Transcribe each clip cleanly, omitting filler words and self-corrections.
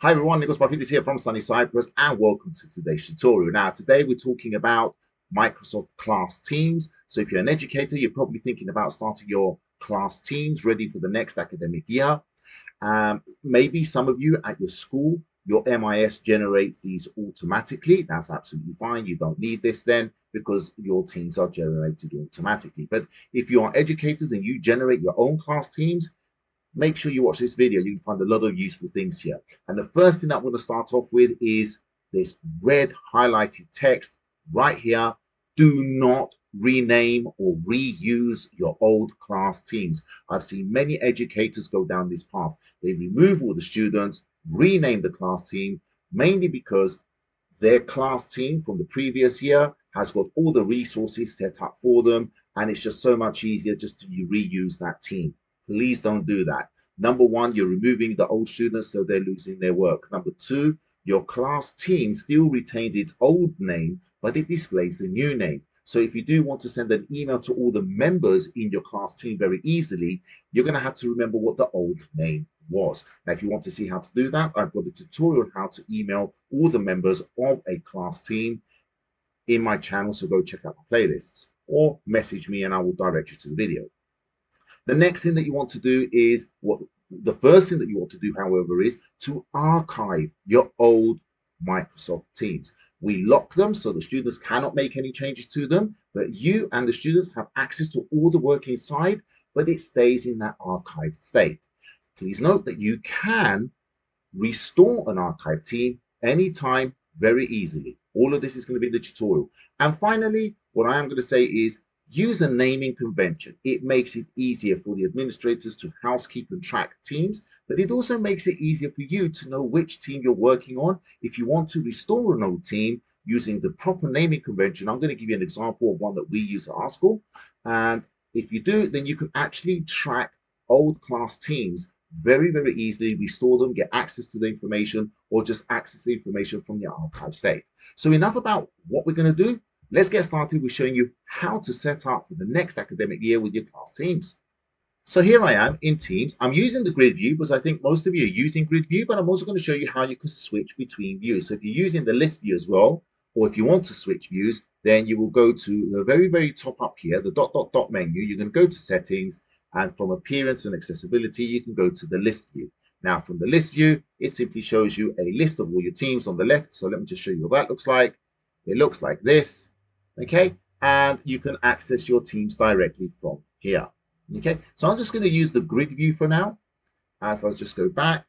Hi everyone, Nicholas Buffett is here from sunny Cyprus and welcome to today's tutorial. Now today we're talking about Microsoft Class Teams. So if you're an educator, you're probably thinking about starting your class teams ready for the next academic year. Maybe some of you at your school, your MIS generates these automatically. That's absolutely fine. You don't need this then because your teams are generated automatically. But if you are educators and you generate your own class teams, make sure you watch this video. You can find a lot of useful things here. And the first thing I'm going to start off with is this red highlighted text right here. Do not rename or reuse your old class teams. I've seen many educators go down this path. They remove all the students, rename the class team, mainly because their class team from the previous year has got all the resources set up for them, and it's just so much easier just to reuse that team. Please don't do that. Number one, you're removing the old students, so they're losing their work. Number two, your class team still retains its old name, but it displays the new name. So if you do want to send an email to all the members in your class team very easily, you're going to have to remember what the old name was. Now, if you want to see how to do that, I've got a tutorial on how to email all the members of a class team in my channel. So go check out my playlists or message me and I will direct you to the video. The next thing that you want to do is the first thing that you want to do, however, is to archive your old Microsoft Teams. We lock them so the students cannot make any changes to them, but you and the students have access to all the work inside, but it stays in that archived state. Please note that you can restore an archive team anytime very easily. All of this is going to be in the tutorial. And finally, what I am going to say is use a naming convention. It makes it easier for the administrators to housekeep and track teams, but it also makes it easier for you to know which team you're working on. If you want to restore an old team using the proper naming convention, I'm going to give you an example of one that we use at our school. And if you do, then you can actually track old class teams very, very easily, restore them, get access to the information, or just access the information from the archive state. So enough about what we're going to do. Let's get started with showing you how to set up for the next academic year with your class teams. So here I am in Teams. I'm using the grid view because I think most of you are using grid view, but I'm also going to show you how you can switch between views. So if you're using the list view as well, or if you want to switch views, then you will go to the very, very top up here, the dot, dot, dot menu. You're going to go to settings, and from appearance and accessibility, you can go to the list view. Now, from the list view, it simply shows you a list of all your teams on the left. So let me just show you what that looks like. It looks like this, okay? And you can access your teams directly from here. Okay, so I'm just going to use the grid view for now. If I just go back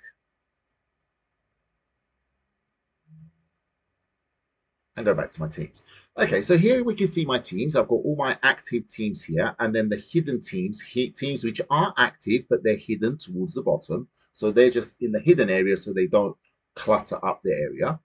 and go back to my teams. Okay, so here we can see my teams. I've got all my active teams here, and then the hidden teams, teams which are active, but they're hidden towards the bottom. So they're just in the hidden area so they don't clutter up the area.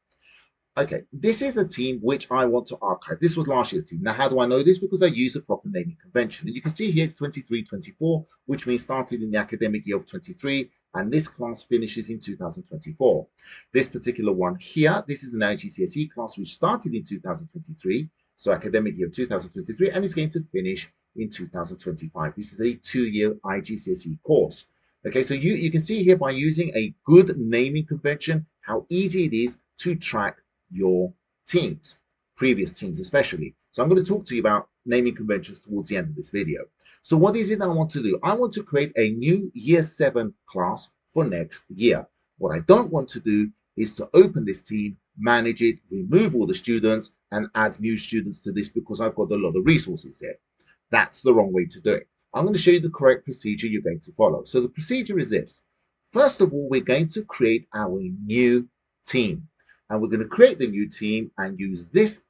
Okay, this is a team which I want to archive. This was last year's team. Now, how do I know this? Because I use a proper naming convention. And you can see here it's 23-24, which means started in the academic year of 23, and this class finishes in 2024. This particular one here, this is an IGCSE class which started in 2023, so academic year of 2023, and is going to finish in 2025. This is a 2-year IGCSE course. Okay, so you can see here by using a good naming convention how easy it is to track your teams, previous teams especially. So I'm going to talk to you about naming conventions towards the end of this video. So what is it I want to do? I want to create a new year 7 class for next year. What I don't want to do is to open this team, manage it, remove all the students, and add new students to this because I've got a lot of resources here. That's the wrong way to do it. I'm going to show you the correct procedure you're going to follow. So the procedure is this. First of all, we're going to create our new team. And we're going to create the new team and use this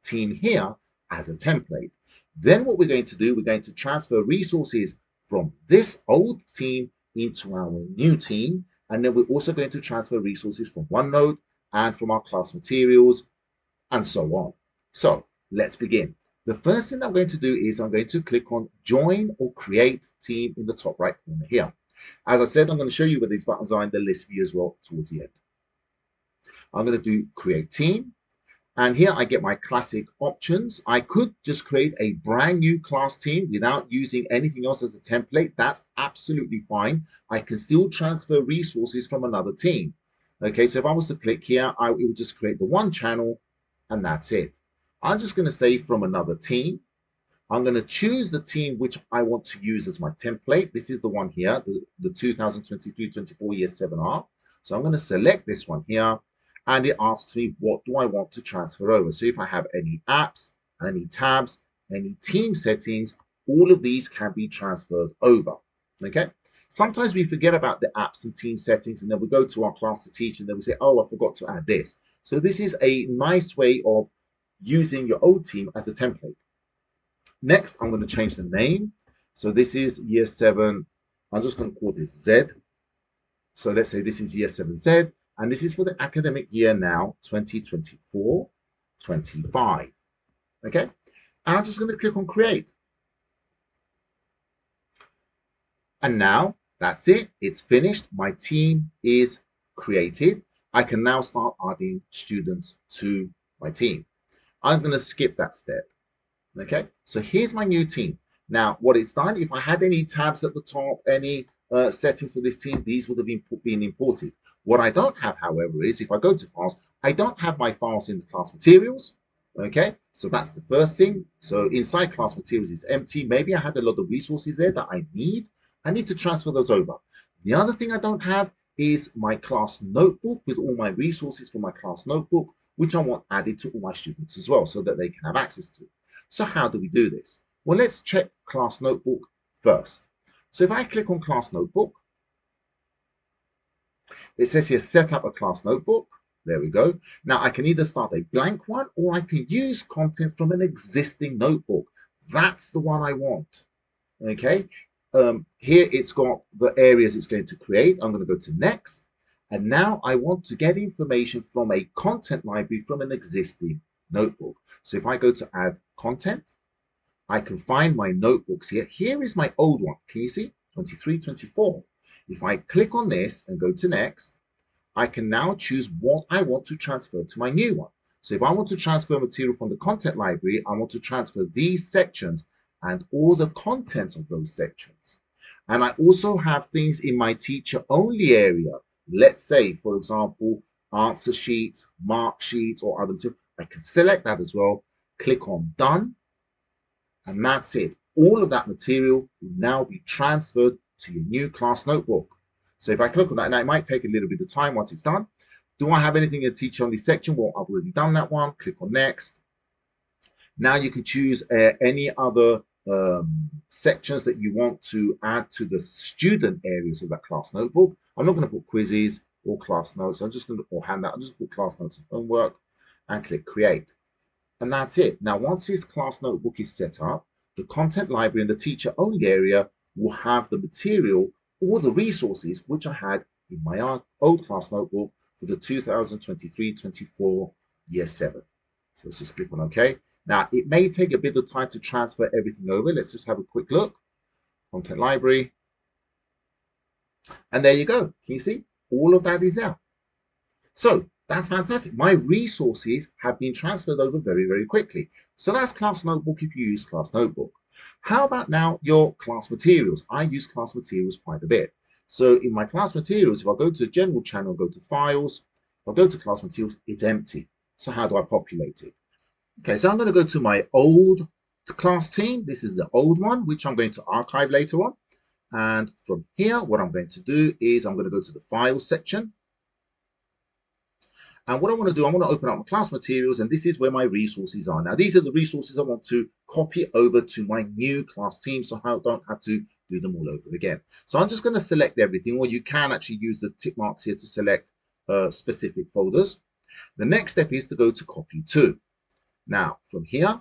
team here as a template. Then what we're going to do, we're going to transfer resources from this old team into our new team. And then we're also going to transfer resources from OneNote and from our class materials and so on. So let's begin. The first thing I'm going to do is I'm going to click on Join or Create Team in the top right corner here. As I said, I'm going to show you where these buttons are in the list view as well towards the end. I'm going to do create team. And here I get my classic options. I could just create a brand new class team without using anything else as a template. That's absolutely fine. I can still transfer resources from another team. Okay, so if I was to click here, it would just create the one channel and that's it. I'm just going to say from another team. I'm going to choose the team which I want to use as my template. This is the one here, the 2023-24 Year 7R. So I'm going to select this one here, and it asks me what do I want to transfer over. So if I have any apps, any tabs, any team settings, all of these can be transferred over. Okay. Sometimes we forget about the apps and team settings, and then we go to our class to teach, and then we say, oh, I forgot to add this. So this is a nice way of using your old team as a template. Next, I'm going to change the name. So this is Year 7. I'm just going to call this Z. So let's say this is Year 7Z, and this is for the academic year now, 2024-25. Okay, and I'm just going to click on Create. And now that's it. It's finished. My team is created. I can now start adding students to my team. I'm going to skip that step. Okay, so here's my new team. Now, what it's done, if I had any tabs at the top, any settings for this team, these would have been imported. What I don't have, however, is if I go to files, I don't have my files in the class materials. Okay, so that's the first thing. So inside class materials is empty. Maybe I had a lot of resources there that I need. I need to transfer those over. The other thing I don't have is my class notebook with all my resources for my class notebook, which I want added to all my students as well so that they can have access to. So how do we do this? Well, let's check class notebook first. So if I click on class notebook, it says here, set up a class notebook. There we go. Now I can either start a blank one or I can use content from an existing notebook. That's the one I want. Okay. Here it's got the areas it's going to create. I'm going to go to next. And now I want to get information from a content library from an existing notebook. So if I go to add content, I can find my notebooks here. Here is my old one. Can you see? 23-24. If I click on this and go to next, I can now choose what I want to transfer to my new one. So if I want to transfer material from the content library, I want to transfer these sections and all the contents of those sections. And I also have things in my teacher only area. Let's say, for example, answer sheets, mark sheets, or other material. I can select that as well, click on done, and that's it. All of that material will now be transferred to your new class notebook. So if I click on that, now it might take a little bit of time once it's done. Do I have anything in the teacher only section? Well, I've already done that one. Click on next. Now you can choose any other sections that you want to add to the student areas of that class notebook. I'm not going to put quizzes or class notes. I'm just going to, or handout. I'm just going to put class notes and homework and click create. And that's it. Now, once this class notebook is set up, the content library in the teacher only area will have the material or the resources which I had in my old class notebook for the 2023-24 Year 7. So let's just click on OK. Now, it may take a bit of time to transfer everything over. Let's just have a quick look. Content library. And there you go. Can you see? All of that is there. So that's fantastic. My resources have been transferred over very, very quickly. So that's class notebook if you use class notebook. How about now your class materials? I use class materials quite a bit. So in my class materials, if I go to general channel, go to files, if I go to class materials, it's empty. So how do I populate it? Okay, so I'm going to go to my old class team. This is the old one, which I'm going to archive later on. And from here, what I'm going to do is I'm going to go to the files section. And what I want to do, I want to open up my class materials, and this is where my resources are. Now, these are the resources I want to copy over to my new class team, so I don't have to do them all over again. So I'm just going to select everything, or you can actually use the tick marks here to select specific folders. The next step is to go to copy to. Now, from here,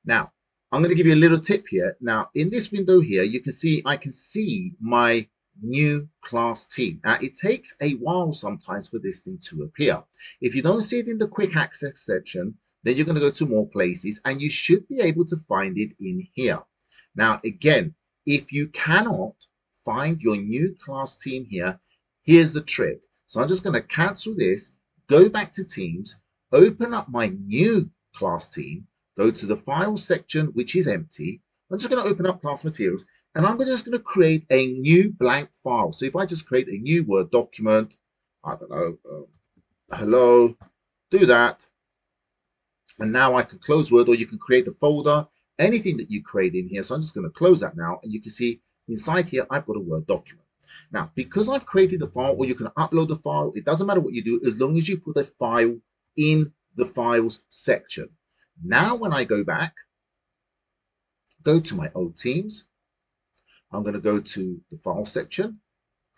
now, I'm going to give you a little tip here. Now, in this window here, you can see, I can see my new class team. Now, it takes a while sometimes for this thing to appear. If you don't see it in the quick access section, then you're going to go to more places and you should be able to find it in here. Now, again, if you cannot find your new class team here, here's the trick. So I'm just going to cancel this, go back to Teams, open up my new class team, go to the file section, which is empty. I'm just going to open up class materials and I'm just going to create a new blank file. So if I just create a new Word document, I don't know, hello, do that. And now I can close Word, or you can create a folder, anything that you create in here. So I'm just going to close that now. And you can see inside here, I've got a Word document. Now, because I've created the file, or you can upload the file, it doesn't matter what you do, as long as you put a file in the files section. Now, when I go back, go to my old Teams, I'm going to go to the file section,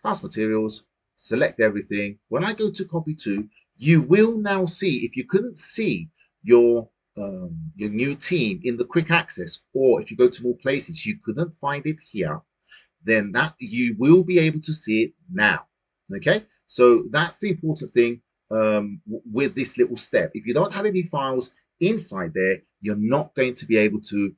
class materials, select everything. When I go to copy to, you will now see, if you couldn't see your new team in the quick access, or if you go to more places, you couldn't find it here, then that you will be able to see it now. Okay, so that's the important thing with this little step. If you don't have any files inside there, you're not going to be able to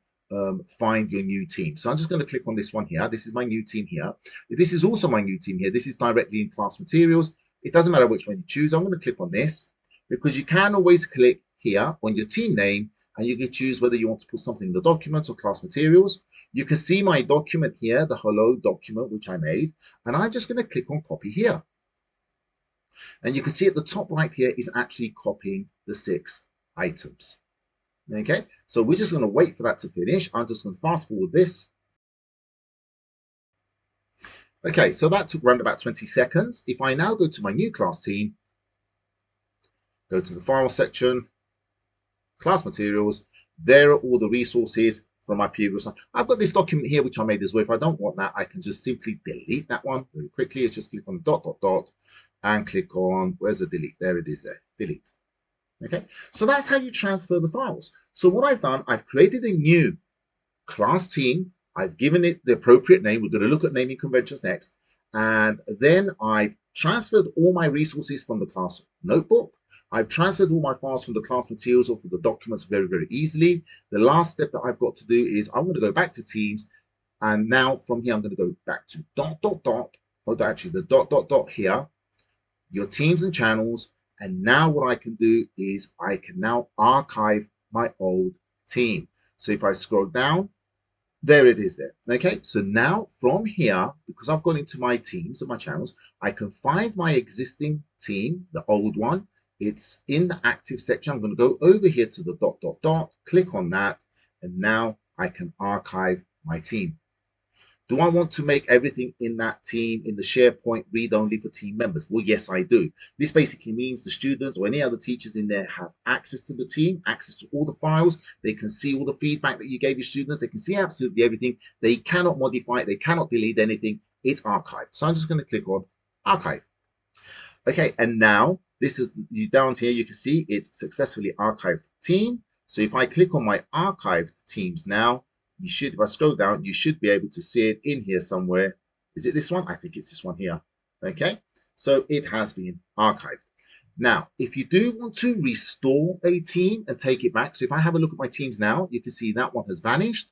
find your new team. So I'm just going to click on this one here. This is my new team here. This is also my new team here. This is directly in class materials. It doesn't matter which one you choose. I'm going to click on this because you can always click here on your team name and you can choose whether you want to put something in the documents or class materials. You can see my document here, the hello document, which I made, and I'm just going to click on copy here. And you can see at the top right here is actually copying the 6 items. Okay, so we're just going to wait for that to finish. I'm just going to fast forward this. Okay, so that took around about 20 seconds. If I now go to my new class team, go to the file section, class materials, there are all the resources from my previous one. I've got this document here, which I made as well. If I don't want that, I can just simply delete that one very quickly. It's just click on dot, dot, dot, and click on, where's the delete? There it is there, delete. Okay, so that's how you transfer the files. So what I've done, I've created a new class team. I've given it the appropriate name. We're going to look at naming conventions next. And then I've transferred all my resources from the class notebook. I've transferred all my files from the class materials or from the documents very, very easily. The last step that I've got to do is I'm going to go back to Teams. And now from here, I'm going to go back to dot, dot, dot. Oh, actually, the dot, dot, dot here, your teams and channels. And now what I can do is I can now archive my old team. So if I scroll down, there it is there. Okay, so now from here, because I've gone into my teams and my channels, I can find my existing team, the old one. It's in the active section. I'm going to go over here to the dot, dot, dot, click on that, and now I can archive my team. Do I want to make everything in that team in the SharePoint read only for team members? Well, yes, I do. This basically means the students or any other teachers in there have access to the team, access to all the files. They can see all the feedback that you gave your students. They can see absolutely everything. They cannot modify it. They cannot delete anything. It's archived. So I'm just going to click on archive. Okay, and now this is down here. You can see it's successfully archived team. So if I click on my archived teams now, you should, if I scroll down, you should be able to see it in here somewhere. Is it this one? I think it's this one here. Okay, so it has been archived. Now, if you do want to restore a team and take it back, so if I have a look at my teams now, you can see that one has vanished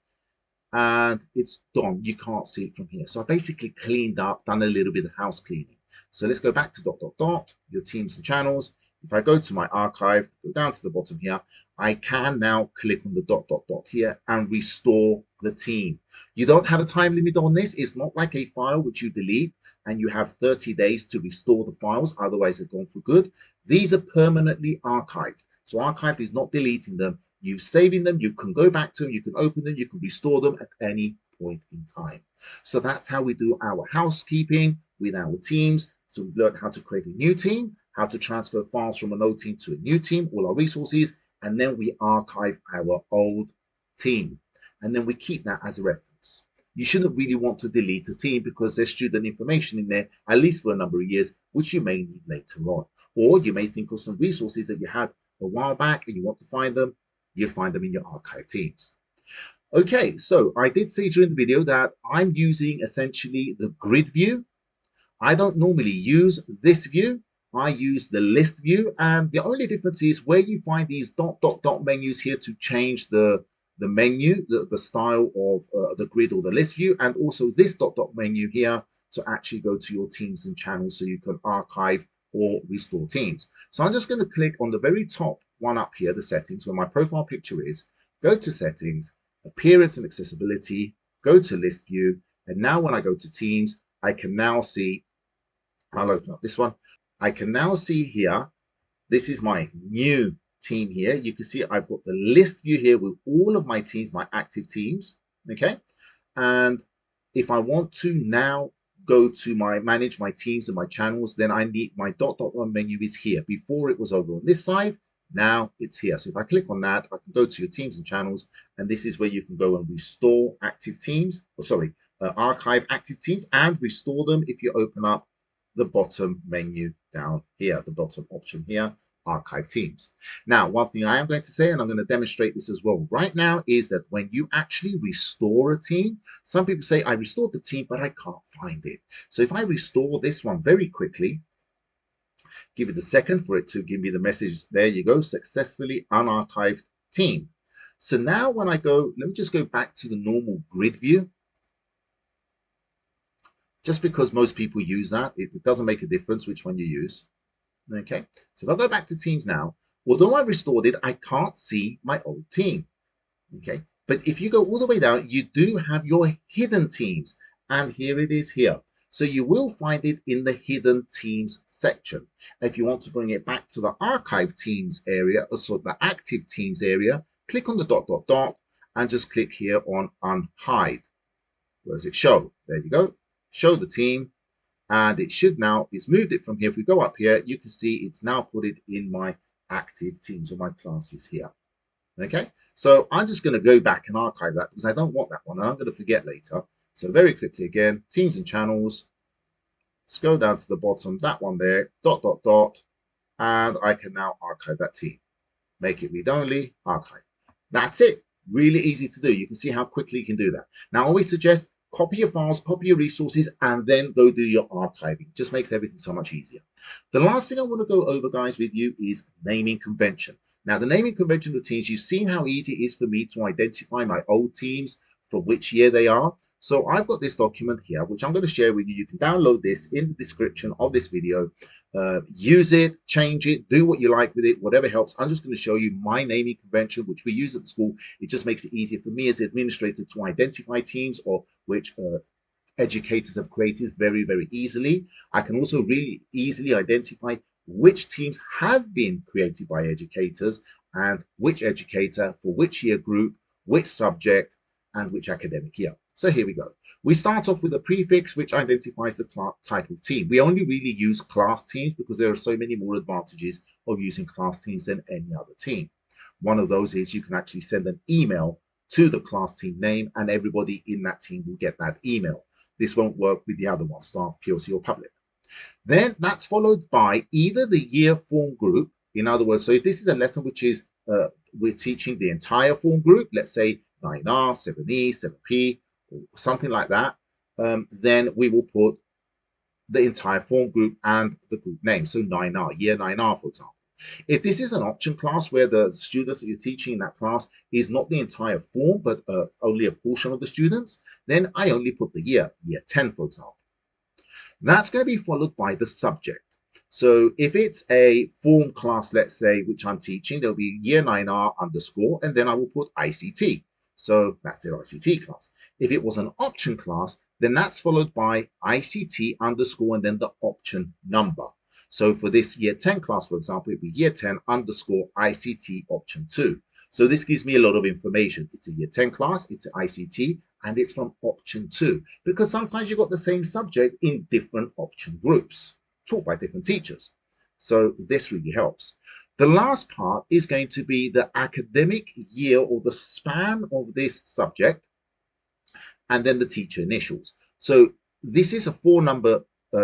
and it's gone. You can't see it from here. So I basically cleaned up, done a little bit of house cleaning. So let's go back to dot, dot, dot, your teams and channels. If I go to my archive, go down to the bottom here, I can now click on the dot, dot, dot here and restore the team. You don't have a time limit on this. It's not like a file which you delete and you have 30 days to restore the files. Otherwise, they're gone for good. These are permanently archived. So archived is not deleting them. You're saving them. You can go back to them. You can open them. You can restore them at any point in time. So that's how we do our housekeeping with our teams. So we've learned how to create a new team, how to transfer files from an old team to a new team, all our resources, and then we archive our old team. And then we keep that as a reference. You shouldn't really want to delete a team because there's student information in there, at least for a number of years, which you may need later on. Or you may think of some resources that you had a while back and you want to find them, you'll find them in your archive teams. Okay, so I did say during the video that I'm using essentially the grid view. I don't normally use this view. I use the list view, and the only difference is where you find these dot, dot, dot menus here to change the menu, the style of the grid or the list view, and also this dot, dot menu here to actually go to your teams and channels so you can archive or restore teams. So I'm just going to click on the very top one up here, the settings, where my profile picture is, go to settings, appearance and accessibility, go to list view, and now when I go to teams, I can now see, I'll open up this one. I can now see here, this is my new team here. You can see I've got the list view here with all of my teams, my active teams. Okay. And if I want to now go to my manage my teams and my channels, then I need my dot menu is here. Before it was over on this side. Now it's here. So if I click on that, I can go to your teams and channels, and this is where you can go and restore active teams, or sorry, archive active teams and restore them if you open up the bottom menu down here, the bottom option here, archive teams. Now, one thing I am going to say, and I'm going to demonstrate this as well right now, is that when you actually restore a team, some people say, I restored the team, but I can't find it. So if I restore this one very quickly, give it a second for it to give me the message. There you go, successfully unarchived team. So now when I go, let me just go back to the normal grid view. Just because most people use that, it doesn't make a difference which one you use. Okay, so if I go back to teams now, although I restored it, I can't see my old team. Okay, but if you go all the way down, you do have your hidden teams, and here it is here. So you will find it in the hidden teams section. If you want to bring it back to the archive teams area, so the active teams area, click on the ... and just click here on unhide. Where does it show? There you go. Show the team. And it should now, it's moved it from here. If we go up here, you can see it's now put it in my active teams or my classes here. Okay, so I'm just going to go back and archive that because I don't want that one and I'm going to forget later. So very quickly again, teams and channels, let's go down to the bottom, that one there, ... and I can now archive that team. Make it read only, archive. That's it. Really easy to do. You can see how quickly you can do that. Now, I always suggest copy your files, copy your resources, and then go do your archiving. Just makes everything so much easier. The last thing I want to go over, guys, with you is naming convention. Now, the naming convention of teams, you've seen how easy it is for me to identify my old teams for which year they are. So I've got this document here, which I'm going to share with you. You can download this in the description of this video. Use it, change it, do what you like with it, whatever helps. I'm just going to show you my naming convention, which we use at the school. It just makes it easier for me as an administrator to identify teams or which educators have created very, very easily. I can also really easily identify which teams have been created by educators and which educator for which year group, which subject, and which academic year. So here we go. We start off with a prefix which identifies the type of team. We only really use class teams because there are so many more advantages of using class teams than any other team. One of those is you can actually send an email to the class team name and everybody in that team will get that email. This won't work with the other one, staff, PLC, or public. Then that's followed by either the year form group. In other words, so if this is a lesson which is we're teaching the entire form group, let's say 9R, 7E, 7P, or something like that, then we will put the entire form group and the group name. So 9R, year 9R, for example. If this is an option class where the students that you're teaching in that class is not the entire form, but only a portion of the students, then I only put the year 10, for example. That's going to be followed by the subject. So if it's a form class, let's say, which I'm teaching, there'll be year 9R underscore, and then I will put ICT. So that's their ICT class. If it was an option class, then that's followed by ICT underscore and then the option number. So for this year 10 class, for example, it'd be year 10 underscore ICT option 2. So this gives me a lot of information. It's a year 10 class, it's an ICT, and it's from option 2. Because sometimes you've got the same subject in different option groups, taught by different teachers. So this really helps. The last part is going to be the academic year or the span of this subject, and then the teacher initials. So this is a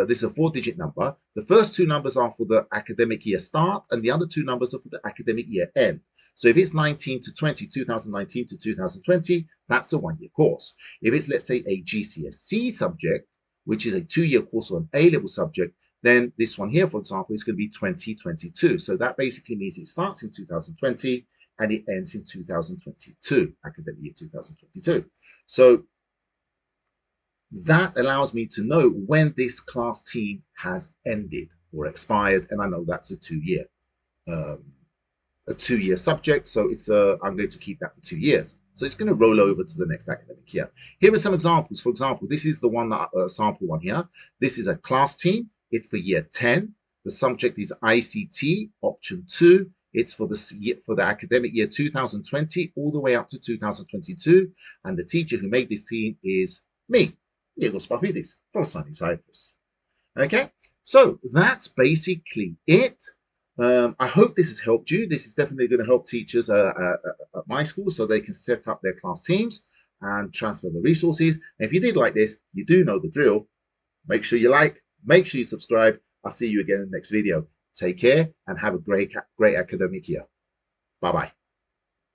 this is a 4-digit number. The first 2 numbers are for the academic year start, and the other 2 numbers are for the academic year end. So if it's 19 to 20, 2019 to 2020, that's a 1-year course. If it's, let's say, a GCSE subject, which is a 2-year course or an A-level subject, then this one here, for example, is going to be 2022. So that basically means it starts in 2020 and it ends in 2022, academic year 2022. So that allows me to know when this class team has ended or expired, and I know that's a 2-year subject. So it's I'm going to keep that for 2 years. So it's going to roll over to the next academic year. Here are some examples. For example, this is the one that sample one here. This is a class team. It's for year 10. The subject is ICT, option 2. It's for the academic year 2020 all the way up to 2022. And the teacher who made this team is me, Diego Spafidis from sunny Cyprus. Okay, so that's basically it. I hope this has helped you. This is definitely going to help teachers at my school so they can set up their class teams and transfer the resources. And if you did like this, you do know the drill. Make sure you like, make sure you subscribe. I'll see you again in the next video. Take care and have a great academic year. Bye-bye.